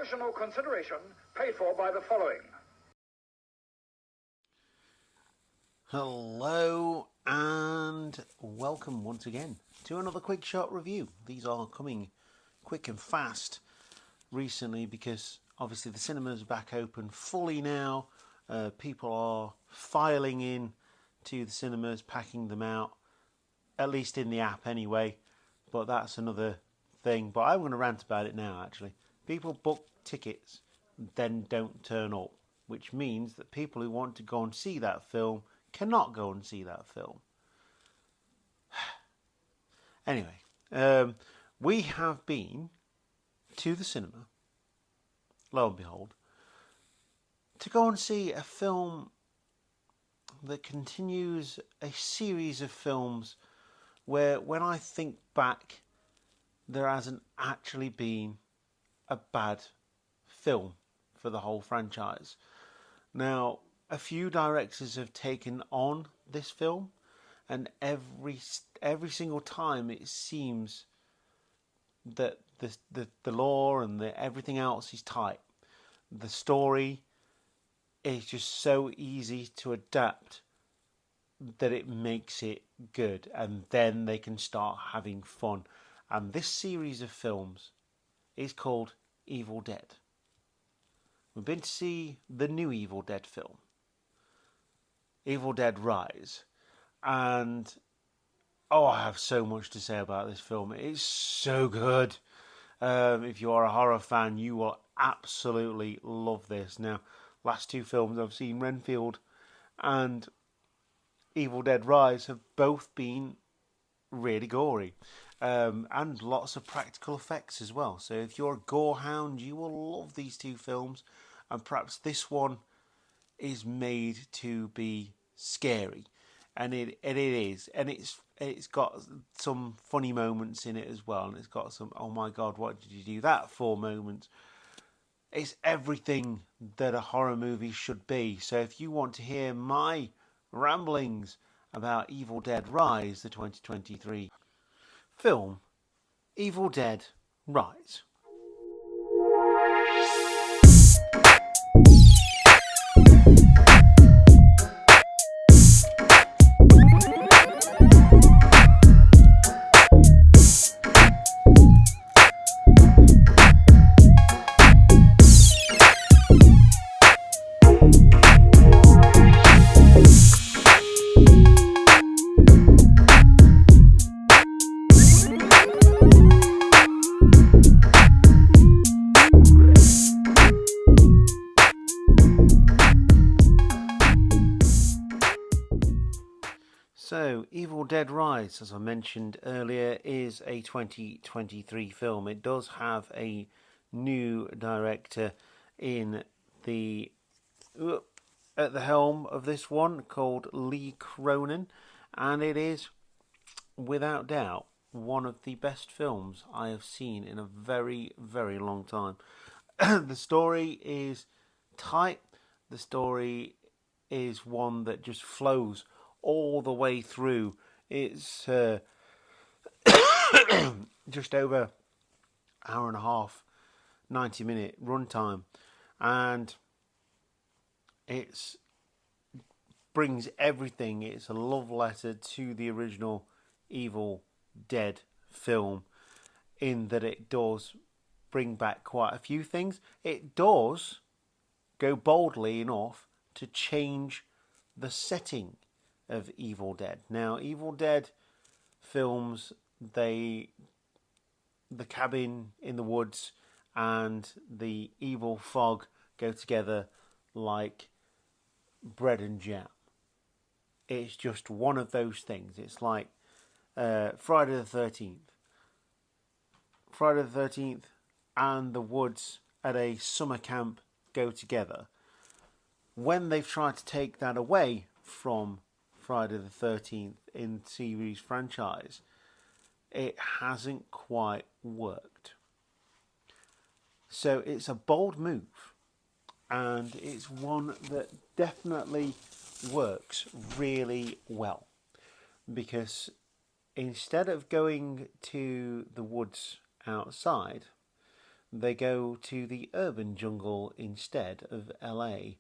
promotional consideration paid for by the following. Hello and welcome once again to another quick shot review. These are coming quick and fast recently because obviously the cinemas are back open fully now. People are filing in to the cinemas, packing them out, at least in the app anyway, but that's another thing. But I'm going to rant about it now actually. People book tickets then don't turn up, which means that people who want to go and see that film cannot go and see that film. Anyway, we have been to the cinema, lo and behold, to go and see a film that continues a series of films where, when I think back, there hasn't actually been a bad film for the whole franchise. Now, a few directors have taken on this film, and every single time it seems that the lore and everything else is tight. The story is just so easy to adapt that it makes it good, and then they can start having fun. And this series of films is called Evil Dead. We've been to see the new Evil Dead film, Evil Dead Rise, and I have so much to say about this film. It's so good. If you are a horror fan, you will absolutely love this. Now, last two films I've seen, Renfield and Evil Dead Rise, have both been really gory, and lots of practical effects as well. So if you're a gore hound, you will love these two films, and perhaps this one is made to be scary, and it is, and it's got some funny moments in it as well, and it's got some oh my god, what did you do that for moments. It's everything that a horror movie should be. So if you want to hear my ramblings about Evil Dead Rise, the 2023 film, Evil Dead Rise. So, Evil Dead Rise, as I mentioned earlier, is a 2023 film. It does have a new director in at the helm of this one, called Lee Cronin, and it is, without doubt, one of the best films I have seen in a very, very long time. The story is tight. The story is one that just flows all the way through. It's just over hour and a half, 90-minute runtime, and it brings everything. It's a love letter to the original Evil Dead film, in that it does bring back quite a few things. It does go boldly enough to change the setting of Evil Dead. Now, Evil Dead films, the cabin in the woods and the evil fog go together like bread and jam. It's just one of those things. It's like Friday the 13th. Friday the 13th and the woods at a summer camp go together. When they've tried to take that away from Friday the 13th in series franchise, it hasn't quite worked. So it's a bold move, and it's one that definitely works really well, because instead of going to the woods outside, they go to the urban jungle instead of LA,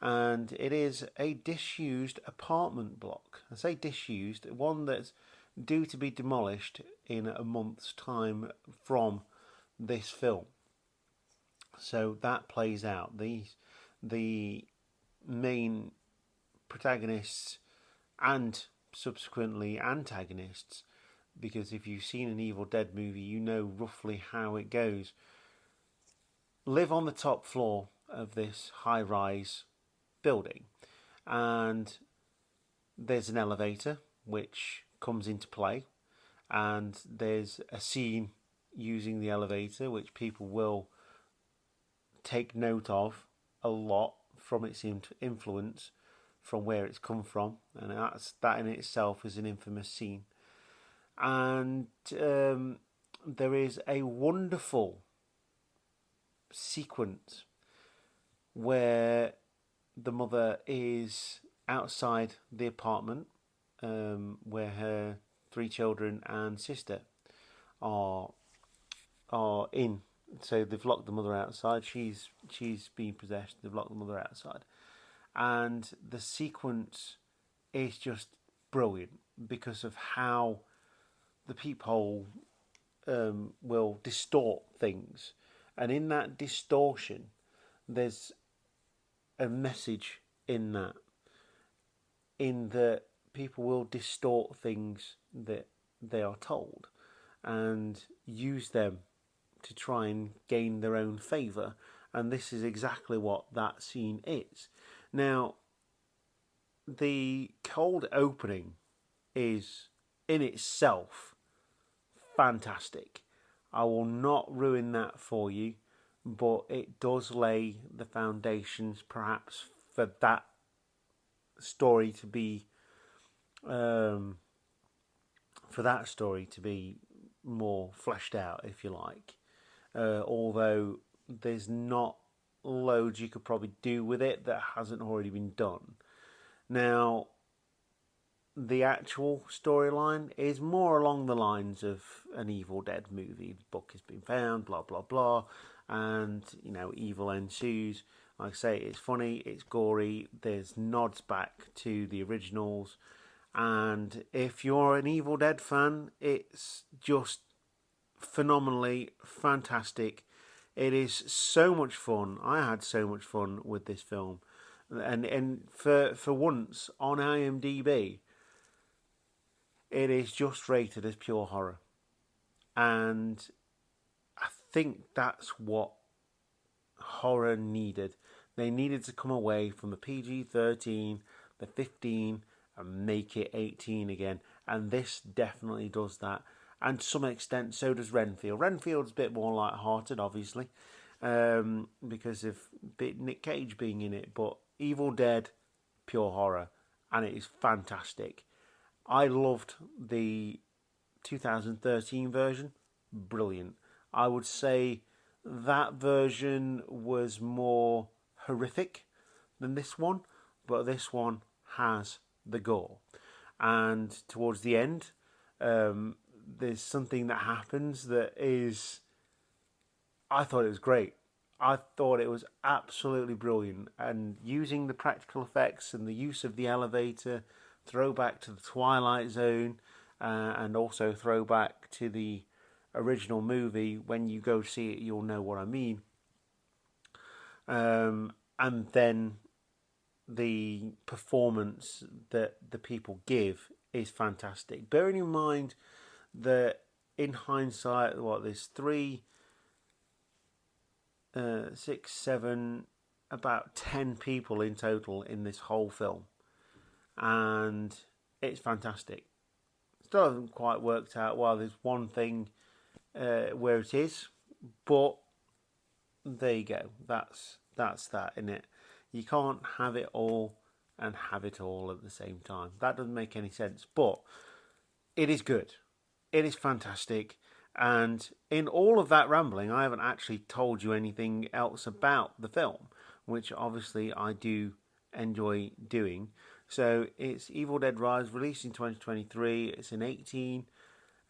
and it is a disused apartment block. I say disused, one that's due to be demolished in a month's time from this film. So that plays out. The main protagonists and subsequently antagonists, because if you've seen an Evil Dead movie, you know roughly how it goes, live on the top floor of this high-rise building, and there's an elevator which comes into play, and there's a scene using the elevator which people will take note of a lot from its influence from where it's come from, and that in itself is an infamous scene. And there is a wonderful sequence where the mother is outside the apartment where her 3 children and sister are in. So they've locked the mother outside. She's been possessed. They've locked the mother outside, and the sequence is just brilliant because of how the peephole will distort things, and in that distortion, there's a message in that people will distort things that they are told and use them to try and gain their own favour, and this is exactly what that scene is. Now, the cold opening is in itself fantastic. I will not ruin that for you, but it does lay the foundations perhaps for that story to be more fleshed out, if you like. Although there's not loads you could probably do with it that hasn't already been done. Now, the actual storyline is more along the lines of an Evil Dead movie. The book has been found, blah blah blah, and evil ensues. Like I say, it's funny, it's gory, there's nods back to the originals, and if you're an Evil Dead fan, it's just phenomenally fantastic. It is so much fun. I had so much fun with this film, and for once on IMDb, it is just rated as pure horror, and I think that's what horror needed. They needed to come away from the PG-13, the 15, and make it 18 again, and this definitely does that. And to some extent, so does Renfield. Renfield's a bit more light-hearted, obviously, because of Nick Cage being in it. But Evil Dead, pure horror, and it is fantastic. I loved the 2013 version. Brilliant. I would say that version was more horrific than this one, but this one has the gore. And towards the end, there's something that happens that is... I thought it was great. I thought it was absolutely brilliant. And using the practical effects and the use of the elevator, throwback to the Twilight Zone, and also throwback to the original movie. When you go see it, you'll know what I mean. And then the performance that the people give is fantastic. Bearing in mind that in hindsight, there's 3, 6, 7, about 10 people in total in this whole film, and it's fantastic. Still hasn't quite worked out why there's one thing where it is, but there you go. That's that, isn't it? You can't have it all and have it all at the same time. That doesn't make any sense, but it is good. It is fantastic. And in all of that rambling, I haven't actually told you anything else about the film, which obviously I do enjoy doing. So it's Evil Dead Rise, released in 2023. It's an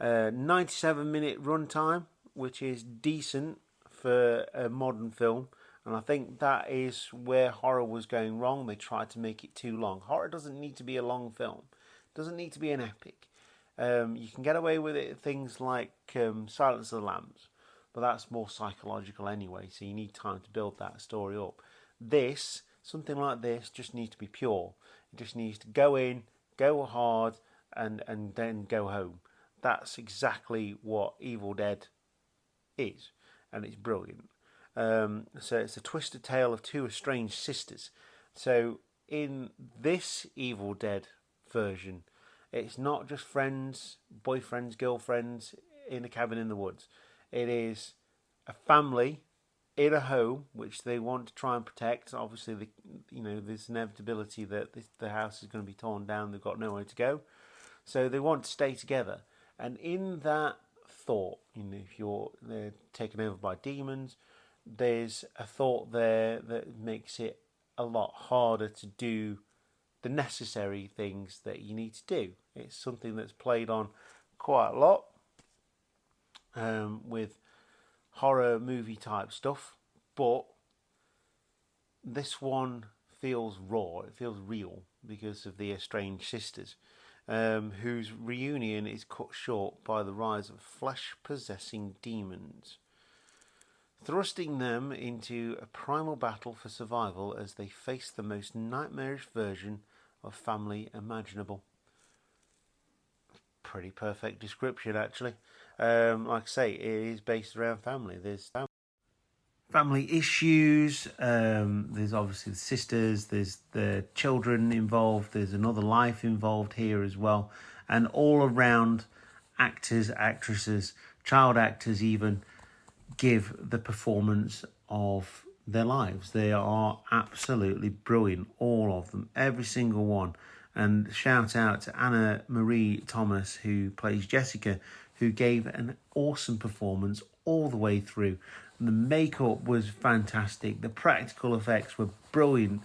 97-minute runtime, which is decent for a modern film, and I think that is where horror was going wrong. They tried to make it too long. Horror doesn't need to be a long film. It doesn't need to be an epic. You can get away with it. Things like Silence of the Lambs, but that's more psychological anyway. So you need time to build that story up. Something like this, just needs to be pure. It just needs to go in, go hard, and then go home. That's exactly what Evil Dead is, and it's brilliant. So it's a twisted tale of two estranged sisters. So in this Evil Dead version, it's not just friends, boyfriends, girlfriends in a cabin in the woods. It is a family in a home which they want to try and protect. Obviously, there's inevitability that the house is going to be torn down. They've got nowhere to go, so they want to stay together. And in that thought, if they're taken over by demons, there's a thought there that makes it a lot harder to do the necessary things that you need to do. It's something that's played on quite a lot with horror movie type stuff, but this one feels raw, it feels real because of the estranged sisters, whose reunion is cut short by the rise of flesh-possessing demons, thrusting them into a primal battle for survival as they face the most nightmarish version of family imaginable. Pretty perfect description, actually. Like I say, it is based around family. There's family issues. There's obviously the sisters. There's the children involved. There's another life involved here as well. And all around, actors, actresses, child actors even, give the performance of their lives. They are absolutely brilliant, all of them, every single one. And shout out to Anna Marie Thomas, who plays Jessica, who gave an awesome performance all the way through. The makeup was fantastic, the practical effects were brilliant,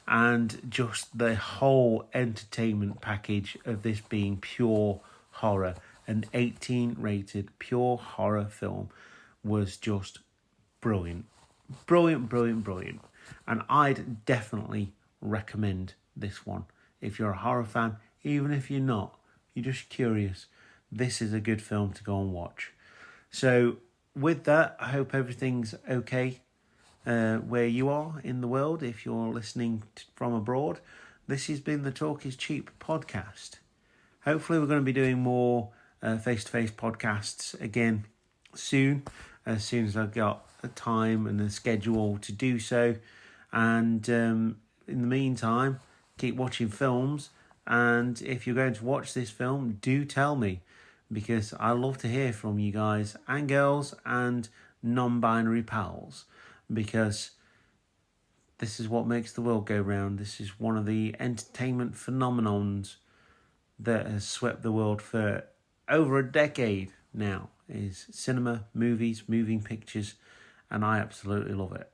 and just the whole entertainment package of this being pure horror, an 18 rated pure horror film, was just brilliant. Brilliant, brilliant, brilliant. And I'd definitely recommend this one. If you're a horror fan, even if you're not, you're just curious, this is a good film to go and watch. So with that, I hope everything's okay where you are in the world. If you're listening from abroad, this has been the Talk is Cheap podcast. Hopefully we're going to be doing more face-to-face podcasts again soon as I've got a time and a schedule to do so. And in the meantime, keep watching films. And if you're going to watch this film, do tell me, because I love to hear from you guys and girls and non-binary pals, because this is what makes the world go round. This is one of the entertainment phenomenons that has swept the world for over a decade now, is cinema, movies, moving pictures, and I absolutely love it.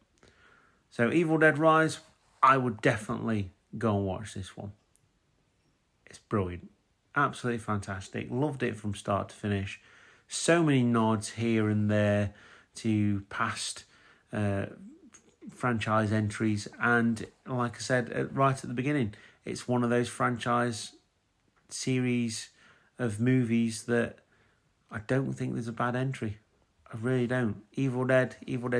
So Evil Dead Rise, I would definitely go and watch this one. It's brilliant. Absolutely fantastic. Loved it from start to finish. So many nods here and there to past franchise entries. And like I said right at the beginning, it's one of those franchise series of movies that I don't think there's a bad entry. I really don't. Evil Dead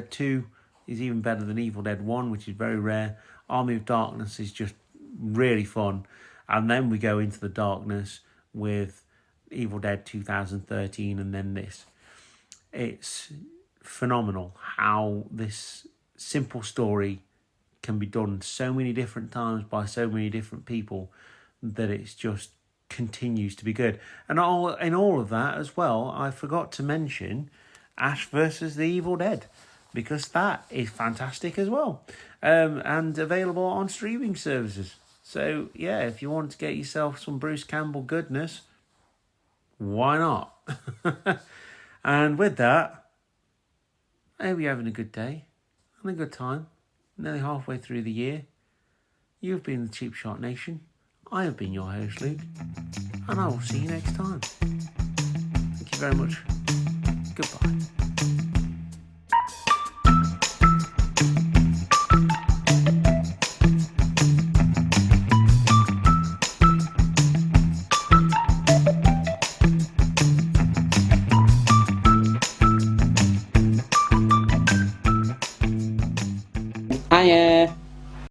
2 is even better than Evil Dead 1, which is very rare. Army of Darkness is just really fun. And then we go into the darkness with Evil Dead 2013 and then this. It's phenomenal how this simple story can be done so many different times by so many different people that it's just continues to be good. And in all of that as well, I forgot to mention Ash versus the Evil Dead, because that is fantastic as well, and available on streaming services. So yeah, if you want to get yourself some Bruce Campbell goodness, why not? And with that, I hope you're having a good day and a good time. Nearly halfway through the year. You've been the Cheap Shot Nation. I have been your host, Luke, and I will see you next time. Thank you very much. Goodbye. Hiya.